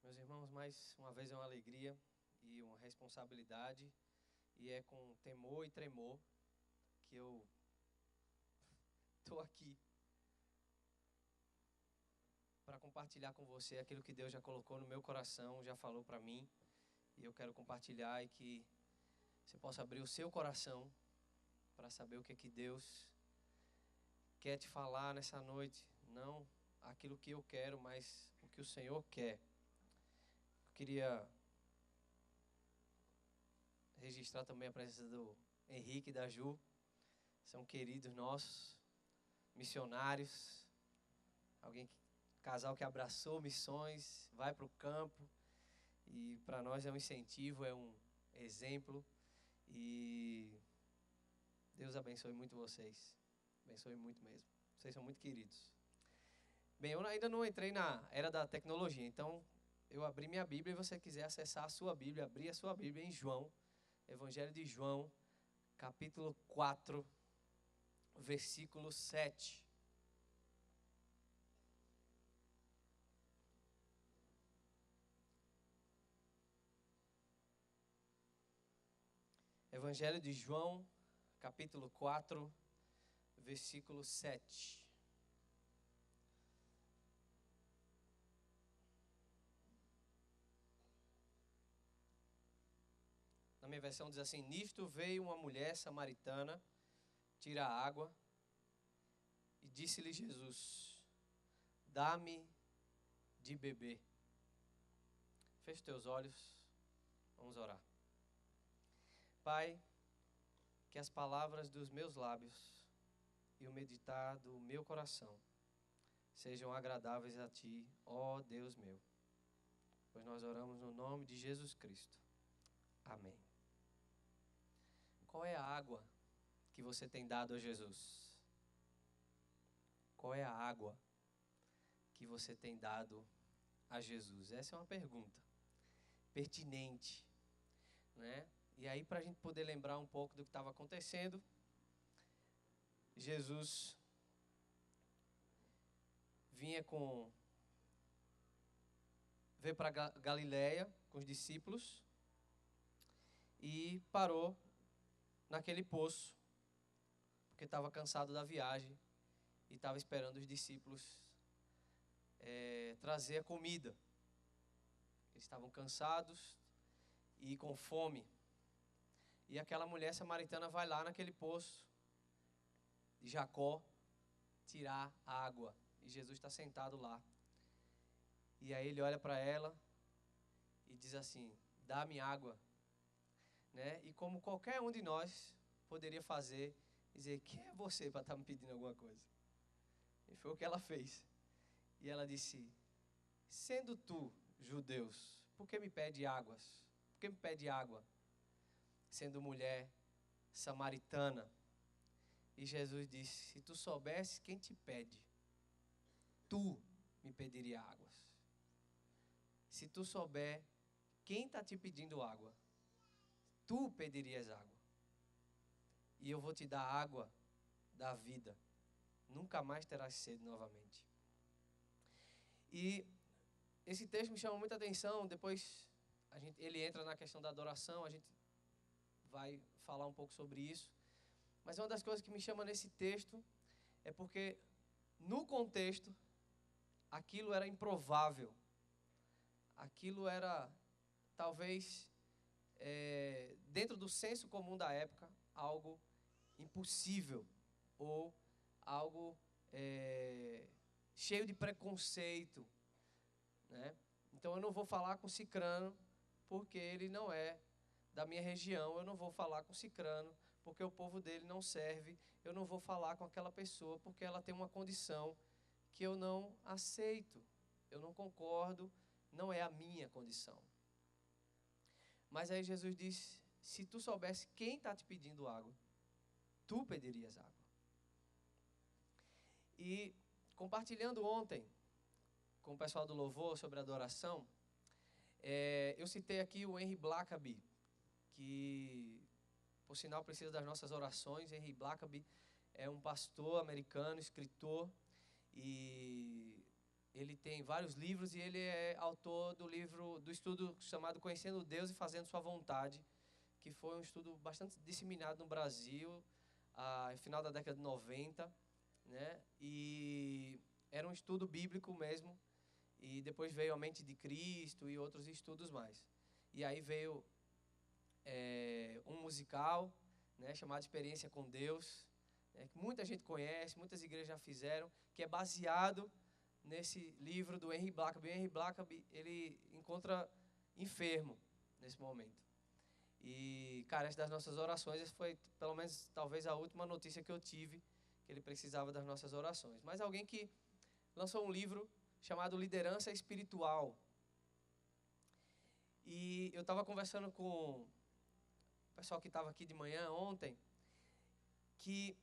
Meus irmãos, mais uma vez é uma alegria e uma responsabilidade, e é com temor e tremor que eu estou aqui para compartilhar com você aquilo que Deus já colocou no meu coração, já falou para mim, e eu quero compartilhar e que você possa abrir o seu coração para saber o que é que Deus quer te falar nessa noite, não aquilo que eu quero, mas o que o Senhor quer. Eu queria registrar também a presença do Henrique e da Ju, são queridos nossos, missionários, casal que abraçou missões, vai para o campo, e para nós é um incentivo, é um exemplo, e Deus abençoe muito vocês, abençoe muito mesmo, vocês são muito queridos. Bem, eu ainda não entrei na era da tecnologia, então eu abri minha Bíblia, e se você quiser acessar a sua Bíblia, abrir a sua Bíblia em João, Evangelho de João, capítulo 4, versículo 7. Evangelho de João, capítulo 4, versículo 7. Na minha versão diz assim: Nisto veio uma mulher samaritana tirar água, e disse-lhe Jesus: dá-me de beber. Feche teus olhos, vamos orar. Pai, que as palavras dos meus lábios e o meditar do meu coração sejam agradáveis a Ti, ó Deus meu. Pois nós oramos no nome de Jesus Cristo. Amém. Qual é a água que você tem dado a Jesus? Qual é a água que você tem dado a Jesus? Essa é uma pergunta pertinente, né? E aí, para a gente poder lembrar um pouco do que estava acontecendo, Jesus veio para Galileia com os discípulos e parou naquele poço, porque estava cansado da viagem e estava esperando os discípulos trazer a comida. Eles estavam cansados e com fome. E aquela mulher samaritana vai lá naquele poço de Jacó tirar a água. E Jesus está sentado lá. E aí ele olha para ela e diz assim: dá-me água. Né? E como qualquer um de nós poderia fazer, dizer: quem é você para estar me pedindo alguma coisa? E foi o que ela fez. E ela disse: sendo tu, judeus, por que me pede águas? Por que me pede água? Sendo mulher samaritana. E Jesus disse: se tu soubesse quem te pede, tu me pediria águas. Se tu souber quem está te pedindo água, tu pedirias água. E eu vou te dar água da vida. Nunca mais terás sede novamente. E esse texto me chama muita atenção. Depois ele entra na questão da adoração. A gente vai falar um pouco sobre isso. Mas uma das coisas que me chama nesse texto é porque, no contexto, aquilo era improvável. Aquilo era, talvez, dentro do senso comum da época, algo impossível. Ou algo cheio de preconceito. Né? Então eu não vou falar com cicrano, porque ele não é da minha região. Eu não vou falar com cicrano, porque o povo dele não serve. Eu não vou falar com aquela pessoa, porque ela tem uma condição que eu não aceito. Eu não concordo, não é a minha condição. Mas aí Jesus disse: se tu soubesse quem está te pedindo água, tu pedirias água. E compartilhando ontem com o pessoal do louvor sobre adoração, eu citei aqui o Henry Blackaby, que, por sinal, precisa das nossas orações. Henry Blackaby é um pastor americano, escritor, e Ele tem vários livros e ele é autor do estudo chamado Conhecendo Deus e Fazendo Sua Vontade, que foi um estudo bastante disseminado no Brasil, no final da década de 90, né? E era um estudo bíblico mesmo, e depois veio a Mente de Cristo e outros estudos mais. E aí veio um musical, né, chamado Experiência com Deus, né, que muita gente conhece, muitas igrejas já fizeram, que é baseado nesse livro do Henry Blackaby. O Henry Blackaby, ele encontra enfermo nesse momento. E carece das nossas orações. Essa foi, pelo menos, talvez a última notícia que eu tive, que ele precisava das nossas orações. Mas alguém que lançou um livro chamado Liderança Espiritual. E eu estava conversando com o pessoal que estava aqui de manhã ontem, que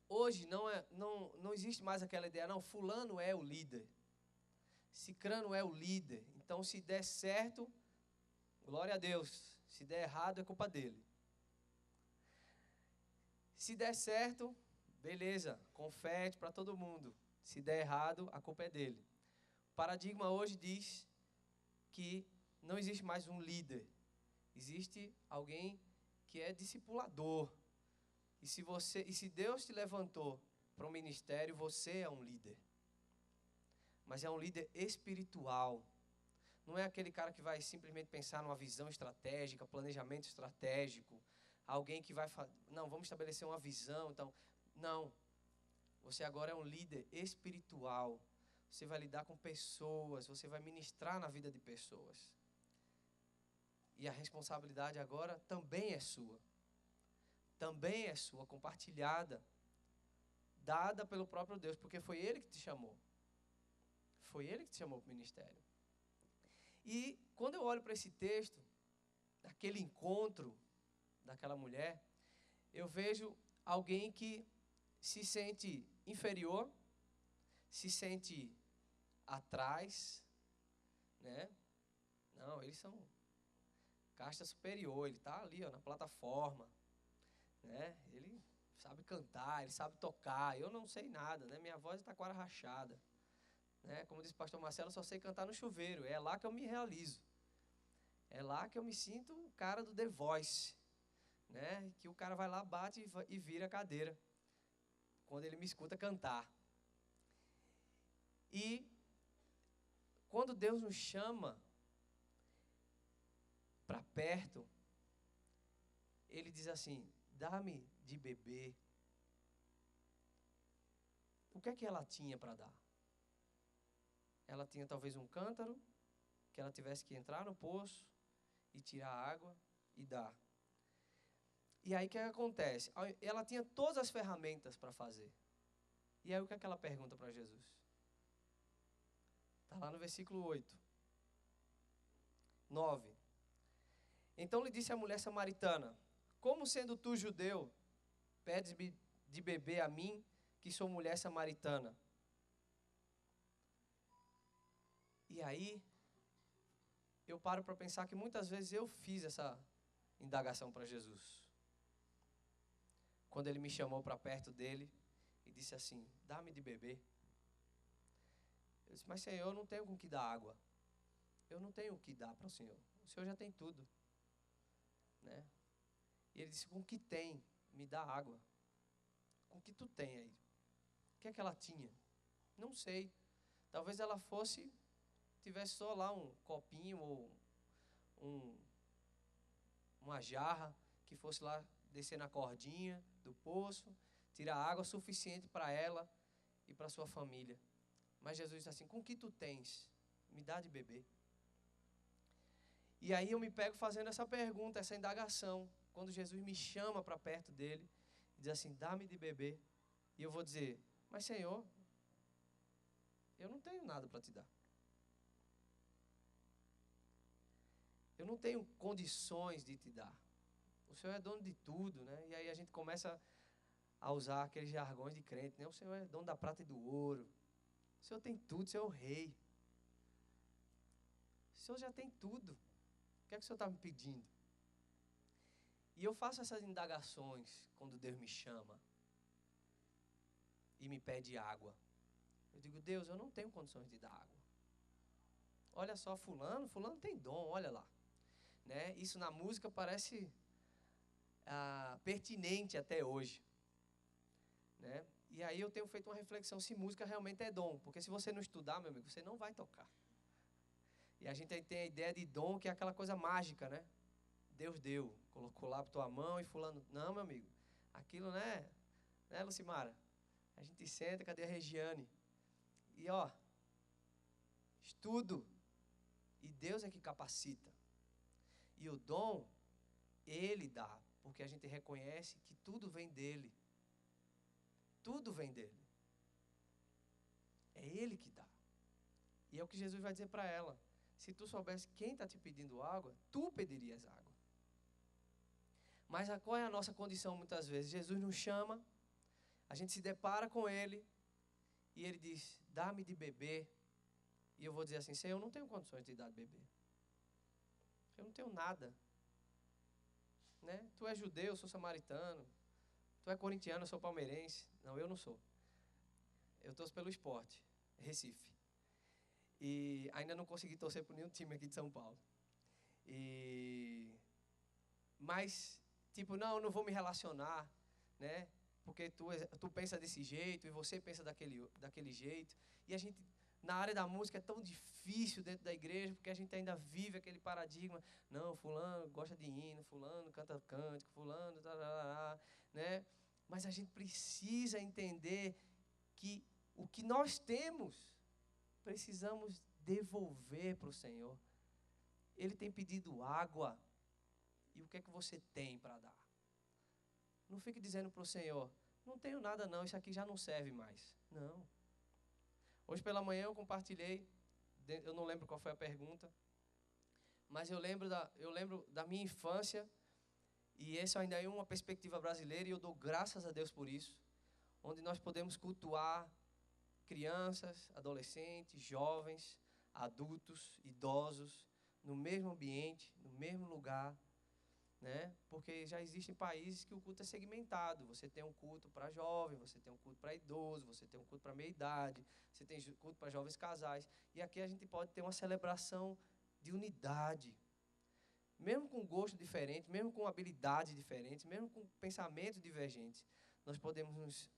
hoje não existe mais aquela ideia, não, fulano é o líder, cicrano é o líder, então se der certo, glória a Deus, se der errado é culpa dele. Se der certo, beleza, confete para todo mundo. Se der errado, a culpa é dele. O paradigma hoje diz que não existe mais um líder. Existe alguém que é discipulador. E se Deus te levantou para um ministério, você é um líder. Mas é um líder espiritual. Não é aquele cara que vai simplesmente pensar numa visão estratégica, planejamento estratégico. Alguém que vai falar, não, vamos estabelecer uma visão. Então, não. Você agora é um líder espiritual. Você vai lidar com pessoas, você vai ministrar na vida de pessoas. E a responsabilidade agora também é sua. Também é sua, compartilhada, dada pelo próprio Deus, porque foi Ele que te chamou. Foi Ele que te chamou para o ministério. E quando eu olho para esse texto, daquele encontro daquela mulher, eu vejo alguém que se sente inferior, se sente atrás, né? Não, eles são casta superior, ele está ali, ó, na plataforma, né? Ele sabe cantar, ele sabe tocar, eu não sei nada, né? Minha voz está quase rachada, né? Como disse o pastor Marcelo, eu só sei cantar no chuveiro, é lá que eu me realizo, é lá que eu me sinto o cara do The Voice, né? Que o cara vai lá, bate e vira a cadeira quando ele me escuta cantar. E quando Deus nos chama para perto, Ele diz assim, dá-me de beber. O que é que ela tinha para dar? Ela tinha talvez um cântaro, que ela tivesse que entrar no poço e tirar água e dar. E aí o que acontece? Ela tinha todas as ferramentas para fazer. E aí o que é que ela pergunta para Jesus? Está lá no versículo 8. 9. Então lhe disse a mulher samaritana, como sendo tu judeu, pedes-me de beber a mim, que sou mulher samaritana? E aí, eu paro para pensar que muitas vezes eu fiz essa indagação para Jesus. Quando ele me chamou para perto dele e disse assim, dá-me de beber. Eu disse, mas Senhor, eu não tenho com que dar água. Eu não tenho o que dar para o Senhor. O Senhor já tem tudo. Né? E ele disse, com o que tem, me dá água. Com o que tu tem aí? O que é que ela tinha? Não sei. Talvez ela tivesse só lá um copinho ou uma jarra que fosse lá descer na cordinha do poço, tirar água suficiente para ela e para sua família. Mas Jesus disse assim, com o que tu tens? Me dá de beber. E aí eu me pego fazendo essa pergunta, essa indagação, quando Jesus me chama para perto dele, e diz assim, dá-me de beber. E eu vou dizer, mas Senhor, eu não tenho nada para te dar. Eu não tenho condições de te dar. O Senhor é dono de tudo, né? E aí a gente começa a usar aqueles jargões de crente, né? O Senhor é dono da prata e do ouro. O Senhor tem tudo, o Senhor é o rei. O Senhor já tem tudo. O que é que o Senhor está me pedindo? E eu faço essas indagações quando Deus me chama e me pede água. Eu digo, Deus, eu não tenho condições de dar água. Olha só, fulano tem dom, olha lá. Né? Isso na música parece pertinente até hoje. Né? E aí eu tenho feito uma reflexão se música realmente é dom. Porque se você não estudar, meu amigo, você não vai tocar. E a gente tem a ideia de dom, que é aquela coisa mágica, né? Deus deu, colocou lá para tua mão e fulano... Não, meu amigo, aquilo, né, Lucimara? A gente senta, cadê a Regiane? E, ó, estudo. E Deus é que capacita. E o dom, Ele dá, porque a gente reconhece que tudo vem dEle. Tudo vem dEle. É Ele que dá. E é o que Jesus vai dizer para ela. Se tu soubesse quem está te pedindo água, tu pedirias água. Mas qual é a nossa condição muitas vezes? Jesus nos chama, a gente se depara com Ele, e Ele diz, dá-me de beber. E eu vou dizer assim, Senhor, eu não tenho condições de dar de beber. Eu não tenho nada. Né? Tu é judeu, eu sou samaritano. Tu é corintiano, eu sou palmeirense. Não, eu não sou. Eu torço pelo Sport, Recife. E ainda não consegui torcer por nenhum time aqui de São Paulo. Mas, tipo, não, eu não vou me relacionar, né? Porque tu pensa desse jeito e você pensa daquele jeito. E a gente, na área da música, é tão difícil dentro da igreja, porque a gente ainda vive aquele paradigma. Não, fulano gosta de hino, fulano canta cântico, fulano, tarará, né? Mas a gente precisa entender que o que nós temos, precisamos devolver para o Senhor. Ele tem pedido água. E o que é que você tem para dar? Não fique dizendo para o Senhor, não tenho nada não, isso aqui já não serve mais. Não. Hoje pela manhã eu compartilhei, eu não lembro qual foi a pergunta, mas eu lembro da minha infância, e essa ainda é uma perspectiva brasileira, e eu dou graças a Deus por isso, onde nós podemos cultuar crianças, adolescentes, jovens, adultos, idosos, no mesmo ambiente, no mesmo lugar, né? Porque já existem países que o culto é segmentado. Você tem um culto para jovem, você tem um culto para idoso, você tem um culto para meia-idade, você tem culto para jovens casais. E aqui a gente pode ter uma celebração de unidade. Mesmo com gosto diferente, mesmo com habilidades diferentes, mesmo com pensamentos divergentes, nós podemos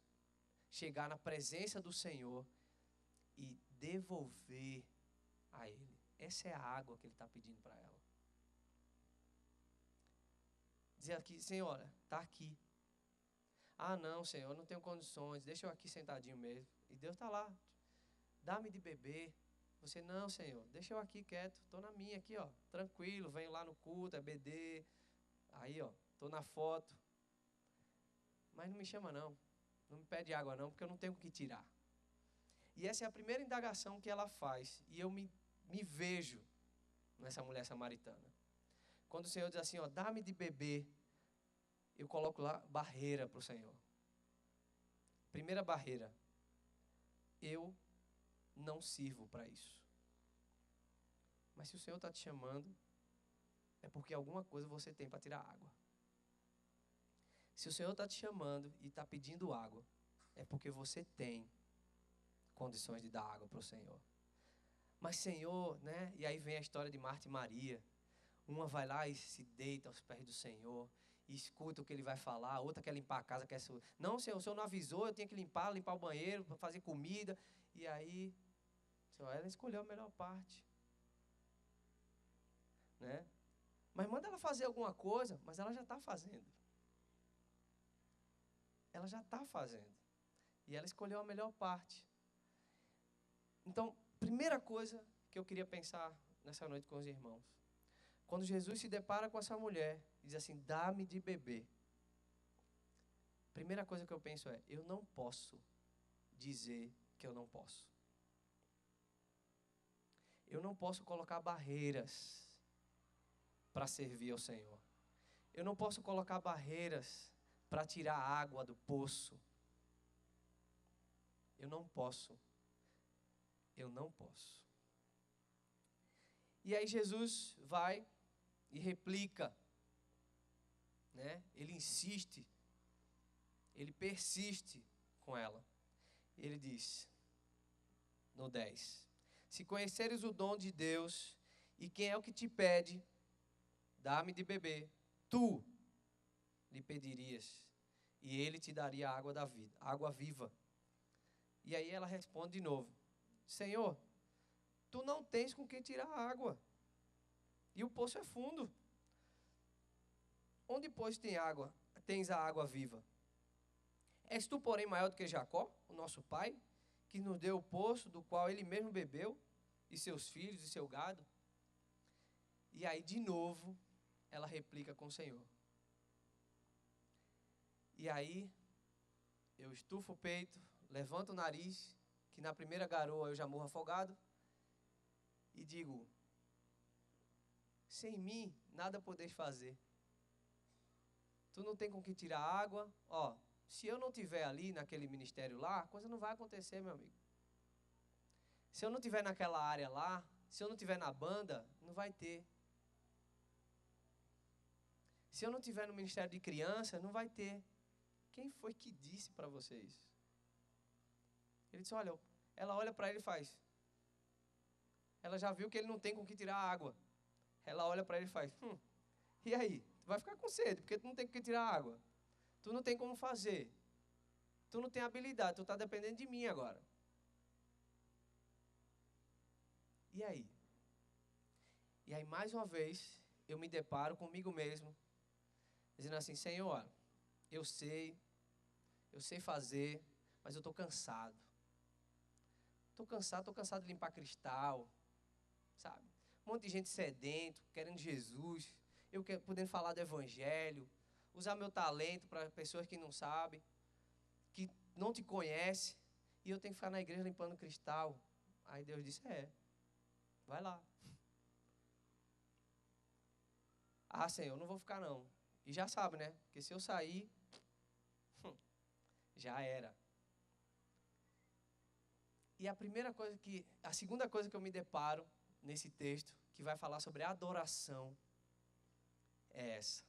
chegar na presença do Senhor e devolver a Ele. Essa é a água que Ele está pedindo para ela. Dizer aqui, Senhor, está aqui. Ah, não, Senhor, eu não tenho condições, deixa eu aqui sentadinho mesmo. E Deus está lá, dá-me de beber. Você, não, Senhor, deixa eu aqui quieto, estou na minha aqui, ó, tranquilo, venho lá no culto, é BD. Aí, ó, estou na foto. Mas não me chama não me pede água não, porque eu não tenho o que tirar. E essa é a primeira indagação que ela faz, e eu me vejo nessa mulher samaritana. Quando o Senhor diz assim, ó, dá-me de beber, eu coloco lá barreira para o Senhor. Primeira barreira, eu não sirvo para isso. Mas se o Senhor está te chamando, é porque alguma coisa você tem para tirar água. Se o Senhor está te chamando e está pedindo água, é porque você tem condições de dar água para o Senhor. Mas Senhor, né? E aí vem a história de Marta e Maria. Uma vai lá e se deita aos pés do Senhor, e escuta o que Ele vai falar. Outra quer limpar a casa, quer... Não, Senhor, o Senhor não avisou, eu tinha que limpar o banheiro, fazer comida. E aí, Senhor, ela escolheu a melhor parte. Né? Mas manda ela fazer alguma coisa, mas ela já está fazendo. Ela já está fazendo. E ela escolheu a melhor parte. Então, primeira coisa que eu queria pensar nessa noite com os irmãos. Quando Jesus se depara com essa mulher e diz assim, dá-me de beber. Primeira coisa que eu penso é, eu não posso dizer que eu não posso. Eu não posso colocar barreiras para servir ao Senhor. Eu não posso colocar barreiras para tirar a água do poço. Eu não posso. Eu não posso. E aí Jesus vai e replica, né? Ele insiste, ele persiste com ela. Ele diz, no 10. Se conheceres o dom de Deus, e quem é o que te pede, dá-me de beber, tu lhe pedirias, e ele te daria a água da vida, água viva. E aí ela responde de novo: Senhor, tu não tens com quem tirar a água, e o poço é fundo. Onde, pois, tens a água viva? És tu, porém, maior do que Jacó, o nosso pai, que nos deu o poço do qual ele mesmo bebeu, e seus filhos e seu gado? E aí, de novo, ela replica com o Senhor. E aí, eu estufo o peito, levanto o nariz, que na primeira garoa eu já morro afogado, e digo: sem mim, nada podeis fazer. Tu não tem com que tirar água. Ó, se eu não estiver ali naquele ministério lá, a coisa não vai acontecer, meu amigo. Se eu não estiver naquela área lá, se eu não estiver na banda, não vai ter. Se eu não estiver no ministério de criança, não vai ter. Quem foi que disse para vocês? Ele disse: olha, ela olha para ele e faz. Ela já viu que ele não tem com que tirar água. Ela olha para ele e faz: e aí? Tu vai ficar com sede, porque tu não tem com que tirar água. Tu não tem como fazer. Tu não tem habilidade, tu está dependendo de mim agora. E aí? E aí, mais uma vez, eu me deparo comigo mesmo, dizendo assim: Senhor, eu sei fazer, mas eu estou cansado. Estou cansado de limpar cristal, sabe? Um monte de gente sedento, querendo Jesus, eu podendo falar do evangelho, usar meu talento para pessoas que não sabem, que não te conhecem, e eu tenho que ficar na igreja limpando cristal. Aí Deus disse: vai lá. Ah, Senhor, não vou ficar não. E já sabe, né? Porque se eu sair, já era. E a segunda coisa que eu me deparo nesse texto, que vai falar sobre adoração, é essa.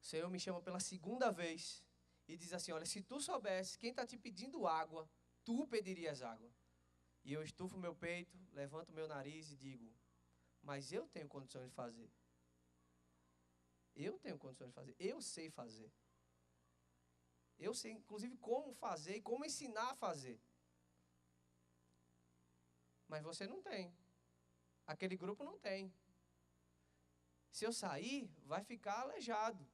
O Senhor me chama pela segunda vez e diz assim: olha, se tu soubesse quem está te pedindo água, tu pedirias água. E eu estufo meu peito, levanto meu nariz e digo: mas eu tenho condições de fazer. Eu tenho condições de fazer. Eu sei fazer. Eu sei, inclusive, como fazer e como ensinar a fazer. Mas você não tem. Aquele grupo não tem. Se eu sair, vai ficar aleijado.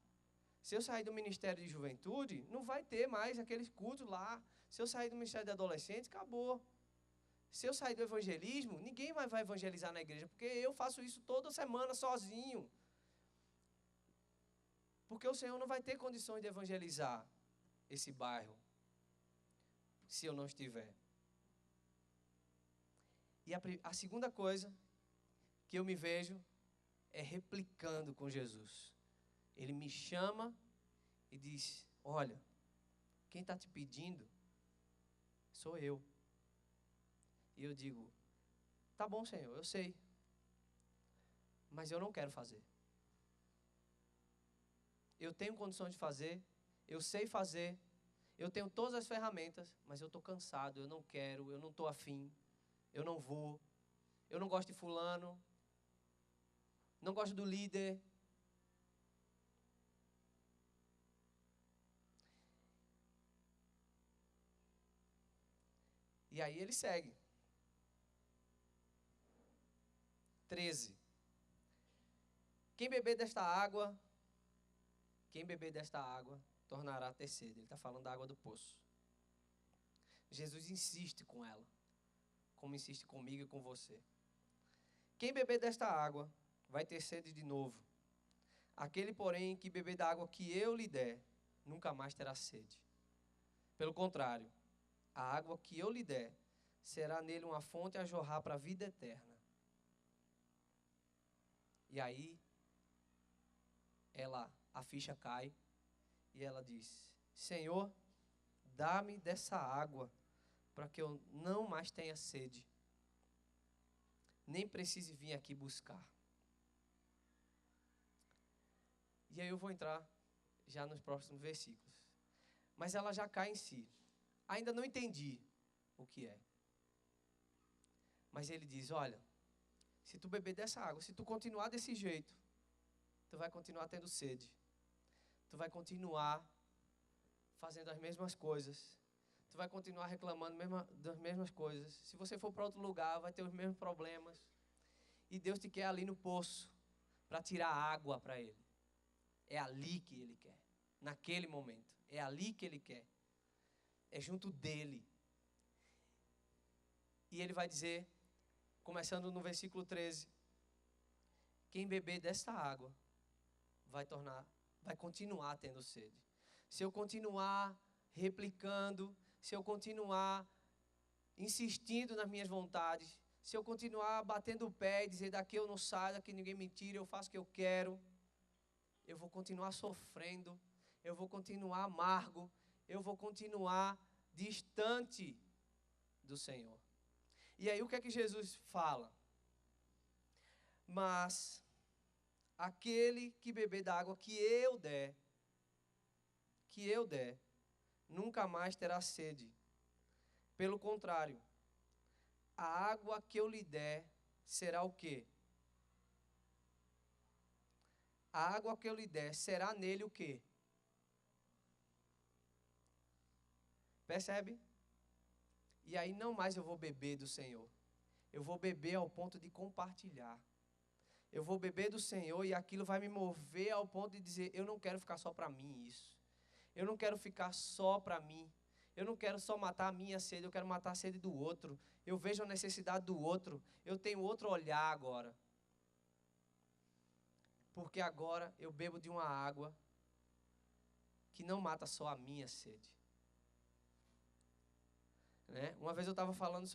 Se eu sair do Ministério de Juventude, não vai ter mais aqueles cultos lá. Se eu sair do Ministério de Adolescentes, acabou. Se eu sair do evangelismo, ninguém mais vai evangelizar na igreja, porque eu faço isso toda semana sozinho. Porque o Senhor não vai ter condições de evangelizar esse bairro, se eu não estiver. E a segunda coisa que eu me vejo é replicando com Jesus. Ele me chama e diz: olha, quem está te pedindo sou eu. E eu digo: tá bom, Senhor, eu sei, mas eu não quero fazer. Eu tenho condições de fazer, eu sei fazer, eu tenho todas as ferramentas, mas eu estou cansado, eu não quero, eu não estou afim, eu não vou, eu não gosto de fulano, não gosto do líder. E aí ele segue. 13. Quem beber desta água, tornará a ter sede. Ele está falando da água do poço. Jesus insiste com ela, como insiste comigo e com você. Quem beber desta água, vai ter sede de novo. Aquele, porém, que beber da água que eu lhe der, nunca mais terá sede. Pelo contrário, a água que eu lhe der, será nele uma fonte a jorrar para a vida eterna. E aí, a ficha cai e ela diz: Senhor, dá-me dessa água para que eu não mais tenha sede, nem precise vir aqui buscar. E aí eu vou entrar já nos próximos versículos. Mas ela já cai em si. Ainda não entendi o que é. Mas ele diz, olha, se tu beber dessa água, se tu continuar desse jeito, tu vai continuar tendo sede. Tu vai continuar fazendo as mesmas coisas. Tu vai continuar reclamando das mesmas coisas. Se você for para outro lugar, vai ter os mesmos problemas. E Deus te quer ali no poço, para tirar água para Ele. É ali que Ele quer. Naquele momento. É ali que Ele quer. É junto dEle. E Ele vai dizer, começando no versículo 13, quem beber desta água vai continuar tendo sede. Se eu continuar replicando, se eu continuar insistindo nas minhas vontades, se eu continuar batendo o pé e dizer daqui eu não saio, daqui ninguém me tira, eu faço o que eu quero, eu vou continuar sofrendo, eu vou continuar amargo, eu vou continuar distante do Senhor. E aí o que é que Jesus fala? Mas aquele que beber da água que eu der, nunca mais terá sede. Pelo contrário, a água que eu lhe der será o quê? A água que eu lhe der será nele o quê? Percebe? E aí não mais eu vou beber do Senhor. Eu vou beber ao ponto de compartilhar. Eu vou beber do Senhor e aquilo vai me mover ao ponto de dizer, eu não quero ficar só para mim isso. Eu não quero ficar só para mim. Eu não quero só matar a minha sede, eu quero matar a sede do outro. Eu vejo a necessidade do outro. Eu tenho outro olhar agora. Porque agora eu bebo de uma água que não mata só a minha sede. Né? Uma vez eu estava falando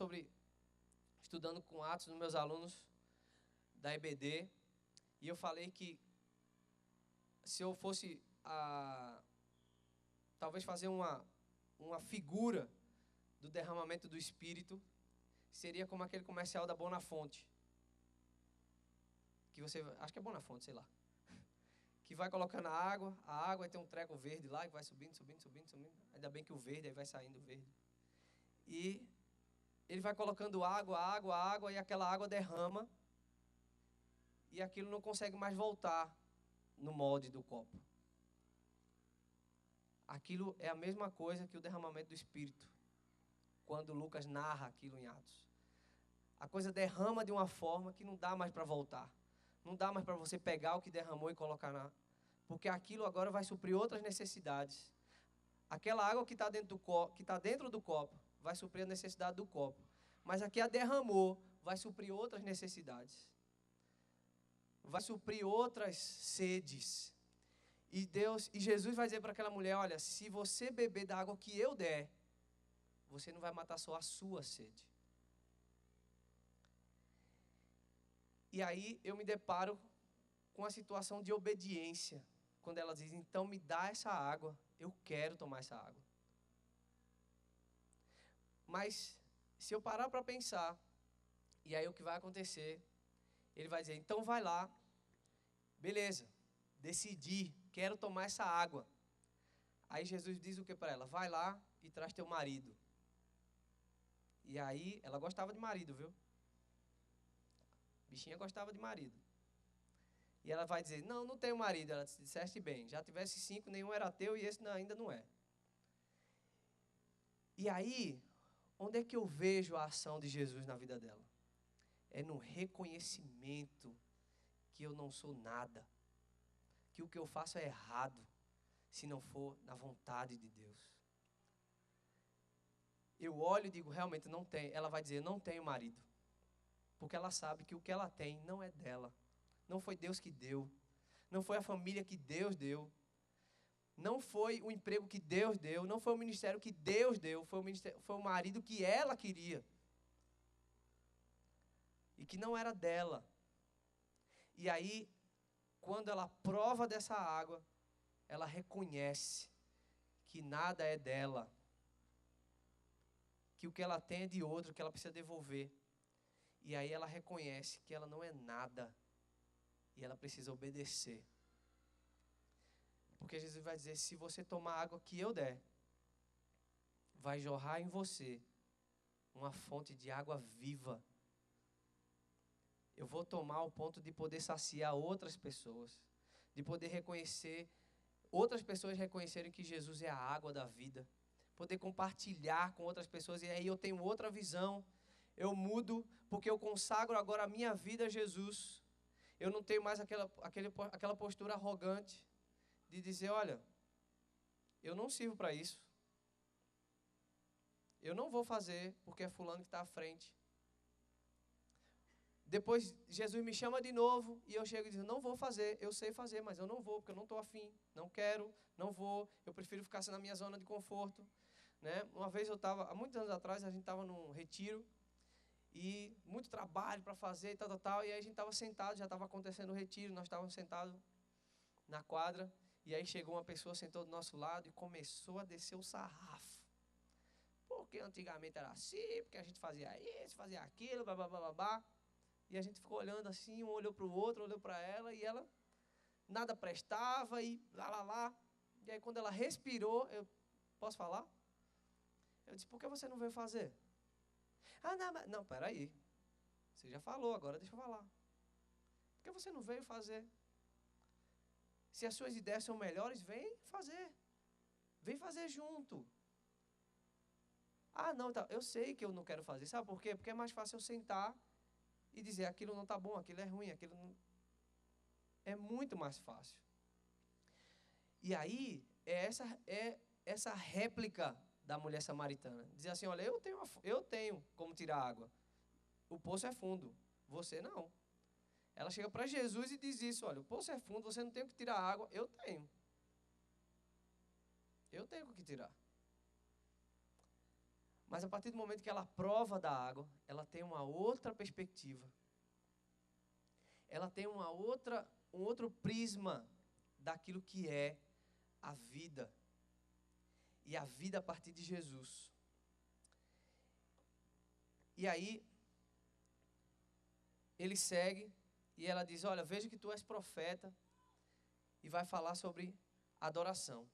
estudando com Atos nos meus alunos da EBD, e eu falei que se eu fosse talvez fazer uma figura do derramamento do Espírito, seria como aquele comercial da Bonafonte, que você, acho que é Bonafonte, sei lá, que vai colocando a água e tem um treco verde lá, que vai subindo, ainda bem que o verde, aí vai saindo o verde, e ele vai colocando água, e aquela água derrama, e aquilo não consegue mais voltar no molde do copo. Aquilo é a mesma coisa que o derramamento do Espírito, quando Lucas narra aquilo em Atos. A coisa derrama de uma forma que não dá mais para voltar. Não dá mais para você pegar o que derramou e colocar porque aquilo agora vai suprir outras necessidades. Aquela água que está dentro do copo vai suprir a necessidade do copo. Mas a que a derramou vai suprir outras necessidades. Vai suprir outras sedes. E Jesus vai dizer para aquela mulher, olha, se você beber da água que eu der, você não vai matar só a sua sede. E aí eu me deparo com a situação de obediência, quando ela diz, então me dá essa água, eu quero tomar essa água. Mas se eu parar para pensar, e aí o que vai acontecer, ele vai dizer, então vai lá, beleza, decidi, quero tomar essa água. Aí Jesus diz o que para ela? Vai lá e traz teu marido. E aí, ela gostava de marido, viu? Bichinha gostava de marido. E ela vai dizer, não tenho marido. Ela disse, disseste bem, já tivesse 5, nenhum era teu e esse ainda não é. E aí, onde é que eu vejo a ação de Jesus na vida dela? É no reconhecimento que eu não sou nada. Que o que eu faço é errado, se não for na vontade de Deus. Eu olho e digo, realmente não tem. Ela vai dizer, não tenho marido. Porque ela sabe que o que ela tem não é dela. Não foi Deus que deu. Não foi a família que Deus deu. Não foi o emprego que Deus deu. Não foi o ministério que Deus deu. Foi o marido que ela queria. E que não era dela. E aí, quando ela prova dessa água, ela reconhece que nada é dela. Que o que ela tem é de outro, que ela precisa devolver. E aí ela reconhece que ela não é nada. E ela precisa obedecer. Porque Jesus vai dizer, se você tomar a água que eu der, vai jorrar em você uma fonte de água viva eu vou tomar o ponto de poder saciar outras pessoas, de poder reconhecer, outras pessoas reconhecerem que Jesus é a água da vida, poder compartilhar com outras pessoas, e aí eu tenho outra visão, eu mudo, porque eu consagro agora a minha vida a Jesus. Eu não tenho mais aquela postura arrogante de dizer, olha, eu não sirvo para isso. Eu não vou fazer porque é fulano que está à frente. Depois Jesus me chama de novo e eu chego e digo, não vou fazer, eu sei fazer, mas eu não vou, porque eu não estou afim, não quero, não vou, eu prefiro ficar na minha zona de conforto. Né? Uma vez eu estava, há muitos anos atrás, a gente estava num retiro, e muito trabalho para fazer e tal, e aí a gente estava sentado, já estava acontecendo o retiro, nós estávamos sentados na quadra, e aí chegou uma pessoa, sentou do nosso lado e começou a descer o sarrafo. Porque antigamente era assim, porque a gente fazia isso, fazia aquilo, blá, blá, blá, blá, blá. E a gente ficou olhando assim, um olhou para o outro, olhou para ela, e ela nada prestava, e lá, lá, lá. E aí quando ela respirou, eu, posso falar? Eu disse, por que você não veio fazer? Ah, não, peraí. Você já falou, agora deixa eu falar. Por que você não veio fazer? Se as suas ideias são melhores, vem fazer. Vem fazer junto. Ah, não, tá, eu sei que eu não quero fazer. Sabe por quê? Porque é mais fácil eu sentar e dizer aquilo não está bom, aquilo é ruim, aquilo não... É muito mais fácil. E aí, é essa réplica da mulher samaritana. Dizer assim, olha, eu tenho como tirar água. O poço é fundo, você não. Ela chega para Jesus e diz isso, olha, o poço é fundo, você não tem o que tirar água, eu tenho. Eu tenho o que tirar. Mas a partir do momento que ela prova da água, ela tem uma outra perspectiva. Ela tem um outro prisma daquilo que é a vida. E a vida a partir de Jesus. E aí, ele segue e ela diz, olha, veja que tu és profeta, e vai falar sobre adoração.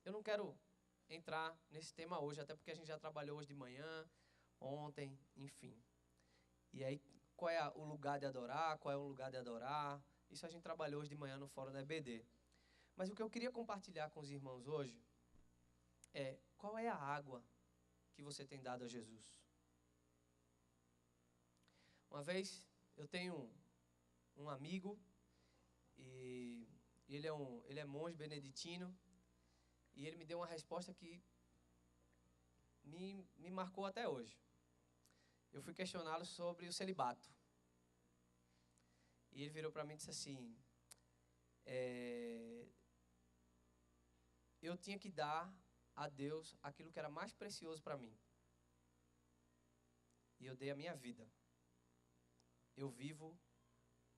Eu não quero entrar nesse tema hoje, até porque a gente já trabalhou hoje de manhã, ontem, enfim. E aí, qual é o lugar de adorar, qual é o lugar de adorar, isso a gente trabalhou hoje de manhã no fórum da EBD. Mas o que eu queria compartilhar com os irmãos hoje é, qual é a água que você tem dado a Jesus? Uma vez, eu tenho um amigo, e ele é monge beneditino, e ele me deu uma resposta que me marcou até hoje. Eu fui questioná-lo sobre o celibato. E ele virou para mim e disse assim, eu tinha que dar a Deus aquilo que era mais precioso para mim. E eu dei a minha vida. Eu vivo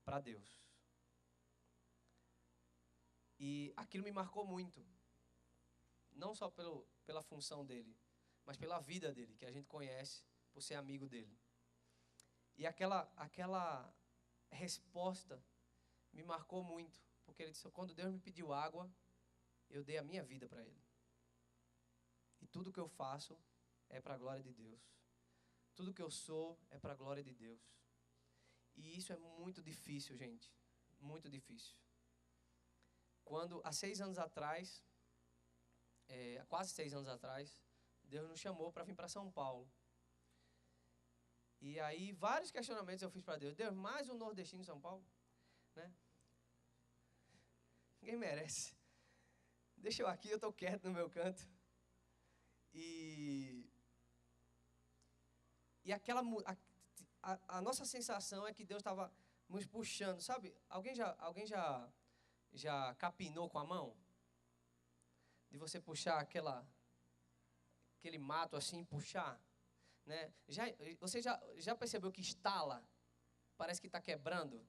para Deus. E aquilo me marcou muito. Não só pela função dele, mas pela vida dele, que a gente conhece por ser amigo dele. E aquela resposta me marcou muito, porque ele disse, quando Deus me pediu água, eu dei a minha vida para ele. E tudo que eu faço é para a glória de Deus. Tudo que eu sou é para a glória de Deus. E isso é muito difícil, gente. Muito difícil. Quando, há 6 anos atrás, há quase 6 anos atrás, Deus nos chamou para vir para São Paulo. E aí, vários questionamentos eu fiz para Deus. Deus, mais um nordestino em São Paulo? Né? Ninguém merece. Deixa eu aqui, eu estou quieto no meu canto. E a nossa sensação é que Deus estava nos puxando, sabe? Alguém já capinou com a mão? De você puxar aquele mato assim, puxar? Né? Você já percebeu que estala? Parece que está quebrando?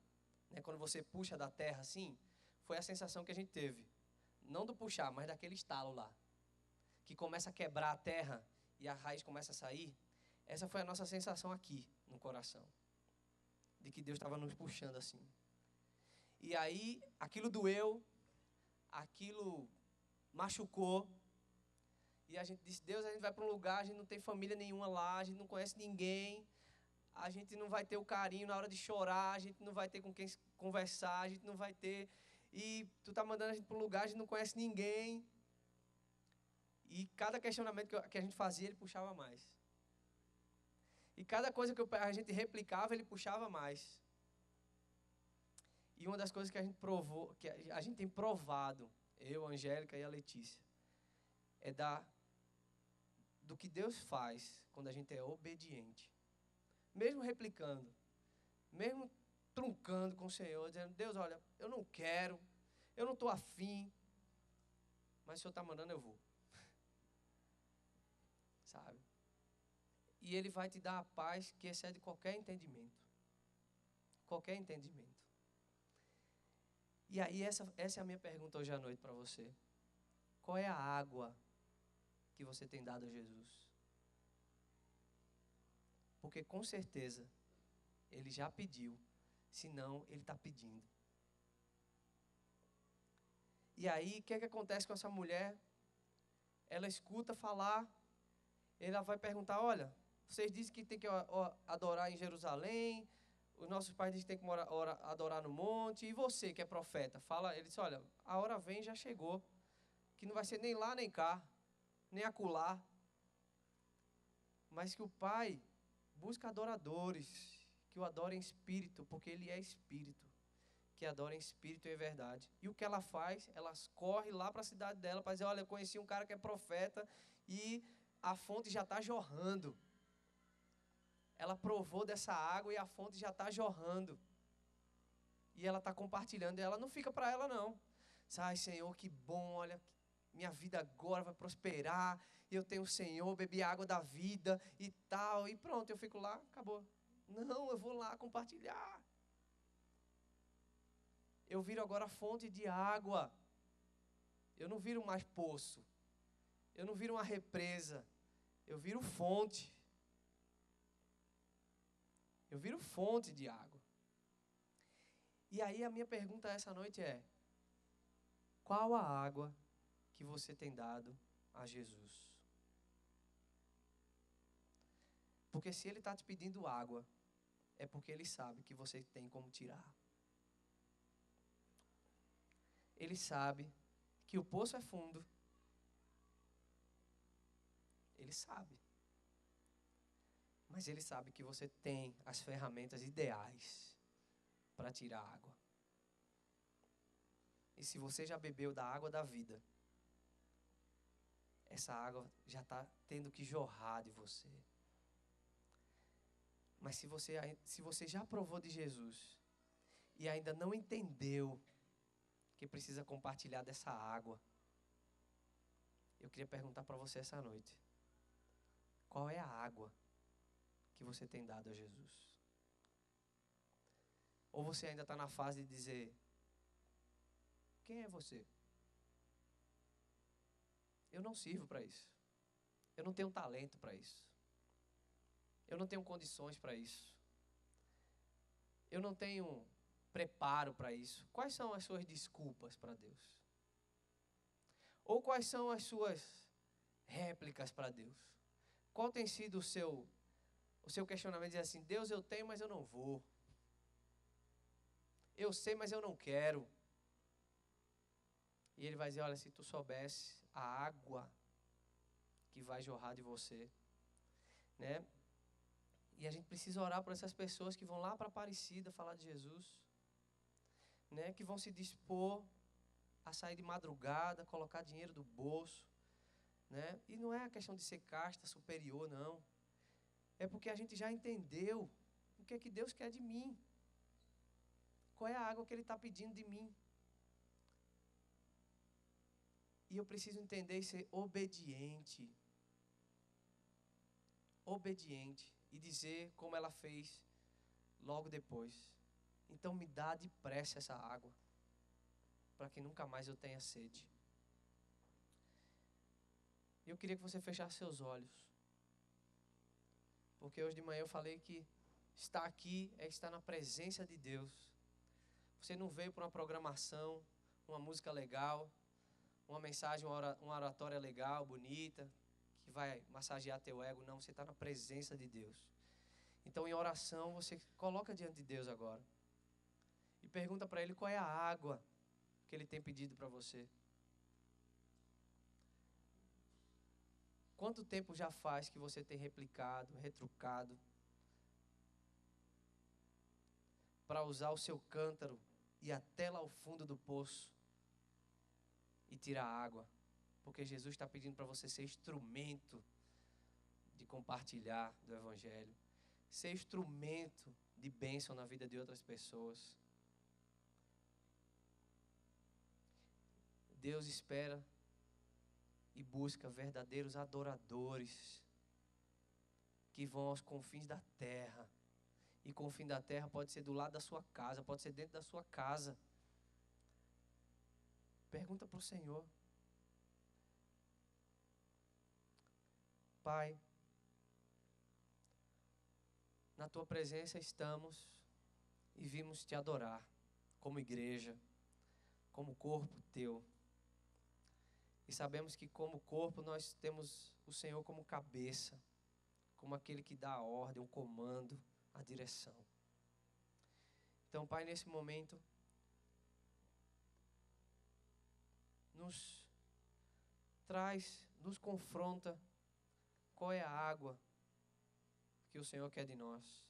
Né? Quando você puxa da terra assim? Foi a sensação que a gente teve. Não do puxar, mas daquele estalo lá. Que começa a quebrar a terra e a raiz começa a sair. Essa foi a nossa sensação aqui no coração. De que Deus estava nos puxando assim. E aí, aquilo doeu, aquilo machucou. E a gente disse, Deus, a gente vai para um lugar, a gente não tem família nenhuma lá, a gente não conhece ninguém. a gente não vai ter o carinho na hora de chorar, a gente não vai ter com quem conversar, a gente não vai ter... E tu tá mandando a gente para um lugar, a gente não conhece ninguém. E cada questionamento que a gente fazia, ele puxava mais. E cada coisa que a gente replicava, ele puxava mais. E uma das coisas que a gente provou, que a gente tem provado, eu, a Angélica e a Letícia, é do que Deus faz quando a gente é obediente. Mesmo replicando, mesmo truncando com o Senhor, dizendo, Deus, olha, eu não quero, eu não estou afim, mas o Senhor está mandando, eu vou. Sabe? E Ele vai te dar a paz que excede qualquer entendimento. Qualquer entendimento. E aí, essa é a minha pergunta hoje à noite para você. Qual é a água que você tem dado a Jesus? Porque com certeza, Ele já pediu, senão Ele está pedindo. E aí, o que é que acontece com essa mulher? Ela escuta falar, ela vai perguntar, olha, vocês dizem que tem que adorar em Jerusalém, os nossos pais dizem que tem que adorar no monte, e você que é profeta, fala, ele diz, olha, a hora vem, já chegou, que não vai ser nem lá nem cá, nem acolá, mas que o Pai busca adoradores, que o adorem em espírito, porque Ele é espírito, que adora em espírito e em verdade. E o que ela faz? Ela corre lá para a cidade dela para dizer, olha, eu conheci um cara que é profeta e a fonte já está jorrando. Ela provou dessa água e a fonte já está jorrando. E ela está compartilhando. E ela não fica para ela, não. Ai, Senhor, que bom, olha, minha vida agora vai prosperar. Eu tenho o Senhor, bebi a água da vida e tal. E pronto, eu fico lá, acabou. Não, eu vou lá compartilhar. Eu viro agora fonte de água. Eu não viro mais poço. Eu não viro uma represa. Eu viro fonte. Eu viro fonte de água. E aí a minha pergunta essa noite é: qual a água que você tem dado a Jesus? Porque se Ele está te pedindo água, é porque Ele sabe que você tem como tirar. Ele sabe que o poço é fundo. Ele sabe. Mas Ele sabe que você tem as ferramentas ideais para tirar água. E se você já bebeu da água da vida, essa água já está tendo que jorrar de você. Mas se você já provou de Jesus e ainda não entendeu que precisa compartilhar dessa água, eu queria perguntar para você essa noite: qual é a água que você tem dado a Jesus? Ou você ainda está na fase de dizer: quem é você? Eu não sirvo para isso. Eu não tenho talento para isso. Eu não tenho condições para isso. Eu não tenho preparo para isso. Quais são as suas desculpas para Deus? Ou quais são as suas réplicas para Deus? Qual tem sido o seu questionamento? Dizer assim: Deus, eu tenho, mas eu não vou. Eu sei, mas eu não quero. E Ele vai dizer: olha, se tu soubesse a água que vai jorrar de você, né? E a gente precisa orar por essas pessoas que vão lá para Aparecida falar de Jesus, né? Que vão se dispor a sair de madrugada, colocar dinheiro do bolso, né? E não é a questão de ser casta superior, não. É porque a gente já entendeu o que é que Deus quer de mim. Qual é a água que Ele está pedindo de mim. E eu preciso entender e ser obediente. Obediente. E dizer como ela fez logo depois: então me dá depressa essa água, para que nunca mais eu tenha sede. E eu queria que você fechasse seus olhos. Porque hoje de manhã eu falei que estar aqui é estar na presença de Deus. Você não veio para uma programação, uma música legal, uma mensagem, uma oratória legal, bonita, que vai massagear teu ego. Não, você está na presença de Deus. Então, em oração, você coloca diante de Deus agora. E pergunta para Ele qual é a água que Ele tem pedido para você. Quanto tempo já faz que você tem replicado, retrucado, para usar o seu cântaro e ir até lá ao fundo do poço e tirar água? Porque Jesus está pedindo para você ser instrumento de compartilhar do Evangelho, ser instrumento de bênção na vida de outras pessoas. Deus espera e busca verdadeiros adoradores que vão aos confins da terra. E confim da terra pode ser do lado da sua casa, pode ser dentro da sua casa. Pergunta para o Senhor. Pai, na Tua presença estamos e vimos Te adorar como igreja, como corpo Teu. E sabemos que como corpo nós temos o Senhor como cabeça, como aquele que dá a ordem, o comando, a direção. Então, Pai, nesse momento, nos traz, nos confronta qual é a água que o Senhor quer de nós.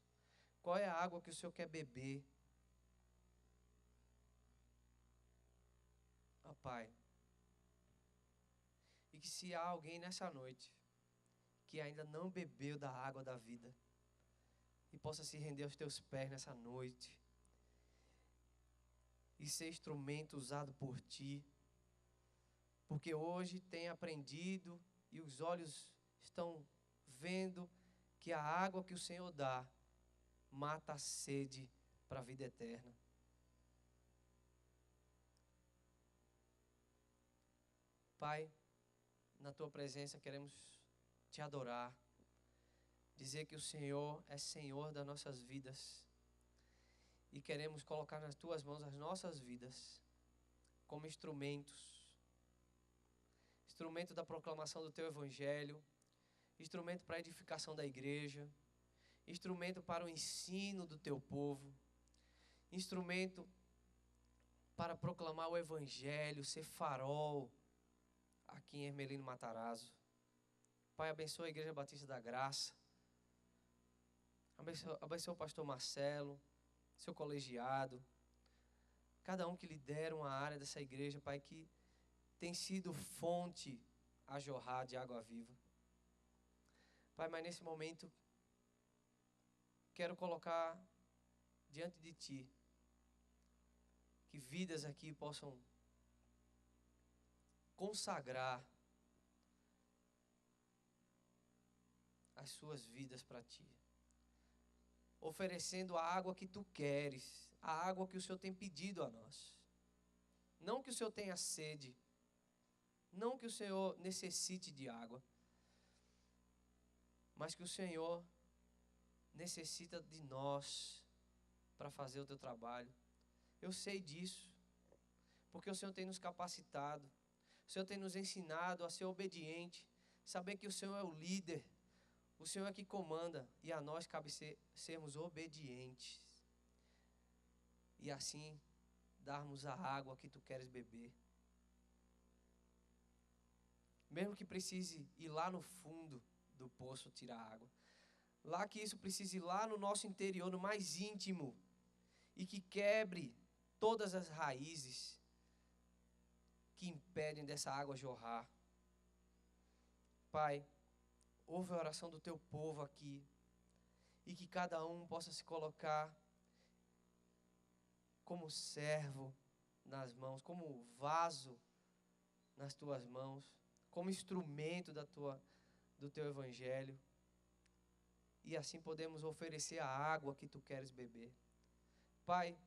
Qual é a água que o Senhor quer beber. Ó Pai, e que se há alguém nessa noite que ainda não bebeu da água da vida e possa se render aos Teus pés nessa noite e ser instrumento usado por Ti, porque hoje tem aprendido e os olhos estão vendo que a água que o Senhor dá mata a sede para a vida eterna. Pai, na Tua presença queremos Te adorar, dizer que o Senhor é Senhor das nossas vidas e queremos colocar nas Tuas mãos as nossas vidas como instrumentos da proclamação do Teu Evangelho, instrumento para a edificação da igreja, instrumento para o ensino do Teu povo, instrumento para proclamar o Evangelho, ser farol aqui em Hermelino Matarazzo. Pai, abençoa a Igreja Batista da Graça, abençoa o pastor Marcelo, seu colegiado, cada um que lidera uma área dessa igreja, Pai, que tem sido fonte a jorrar de água viva. Pai, mas nesse momento, quero colocar diante de Ti, que vidas aqui possam consagrar as suas vidas para Ti, oferecendo a água que Tu queres, a água que o Senhor tem pedido a nós. Não que o Senhor tenha sede, não que o Senhor necessite de água, mas que o Senhor necessita de nós para fazer o Teu trabalho. Eu sei disso, porque o Senhor tem nos capacitado, o Senhor tem nos ensinado a ser obediente, saber que o Senhor é o líder, o Senhor é que comanda, e a nós cabe sermos obedientes. E assim, darmos a água que Tu queres beber. Mesmo que precise ir lá no fundo do poço tirar água. Lá que isso precise ir lá no nosso interior, no mais íntimo. E que quebre todas as raízes que impedem dessa água jorrar. Pai, ouve a oração do Teu povo aqui. E que cada um possa se colocar como servo nas mãos, como vaso nas Tuas mãos, como instrumento do Teu Evangelho. E assim podemos oferecer a água que Tu queres beber. Pai,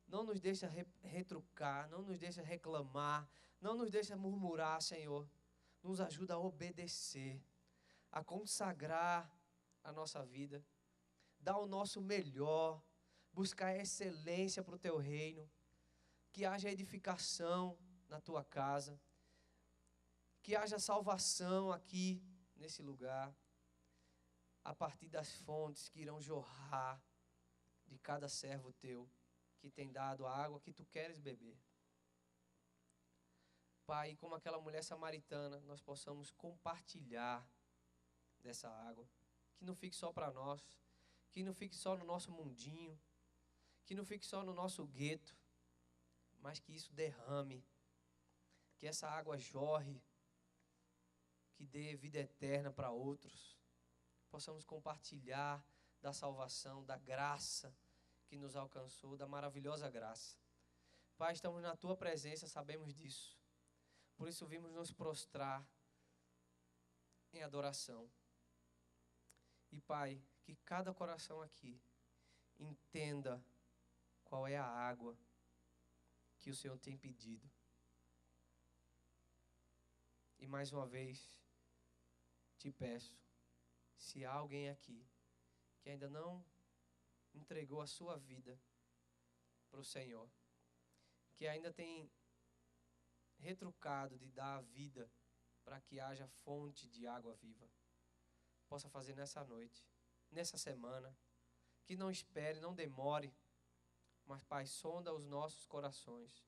não nos deixa retrucar, não nos deixa reclamar, não nos deixa murmurar, Senhor. Nos ajuda a obedecer, a consagrar a nossa vida, dar o nosso melhor, buscar excelência para o Teu reino, que haja edificação na Tua casa, que haja salvação aqui nesse lugar. a partir das fontes que irão jorrar de cada servo teu, que tem dado a água que tu queres beber. Pai, como aquela mulher samaritana, nós possamos compartilhar dessa água, que não fique só para nós, que não fique só no nosso mundinho, que não fique só no nosso gueto, mas que isso derrame, que essa água jorre, que dê vida eterna para outros. Possamos compartilhar da salvação, da graça que nos alcançou, da maravilhosa graça. Pai, estamos na Tua presença, sabemos disso. Por isso vimos nos prostrar em adoração. E Pai, que cada coração aqui entenda qual é a água que o Senhor tem pedido. E mais uma vez, te peço, se há alguém aqui que ainda não entregou a sua vida para o Senhor, que ainda tem retrucado de dar a vida para que haja fonte de água viva, possa fazer nessa noite, nessa semana, que não espere, não demore, mas Pai, sonda os nossos corações,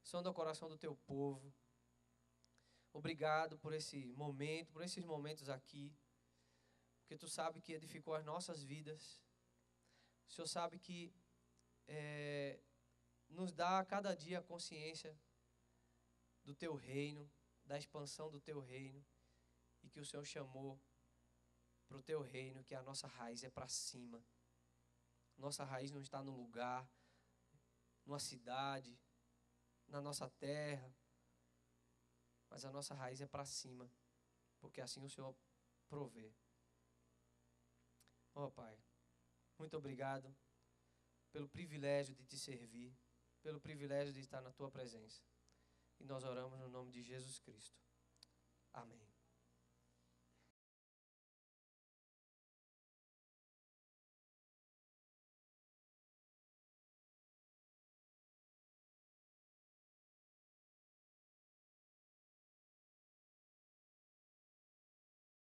sonda o coração do Teu povo. Obrigado por esse momento, por esses momentos aqui, porque Tu sabe que edificou as nossas vidas. O Senhor sabe que nos dá a cada dia a consciência do Teu reino, da expansão do Teu reino, e que o Senhor chamou para o Teu reino, que a nossa raiz é para cima. Nossa raiz não está num lugar, numa cidade, na nossa terra, mas a nossa raiz é para cima, porque assim o Senhor provê. Ó Pai, muito obrigado pelo privilégio de Te servir, pelo privilégio de estar na Tua presença. E nós oramos no nome de Jesus Cristo. Amém.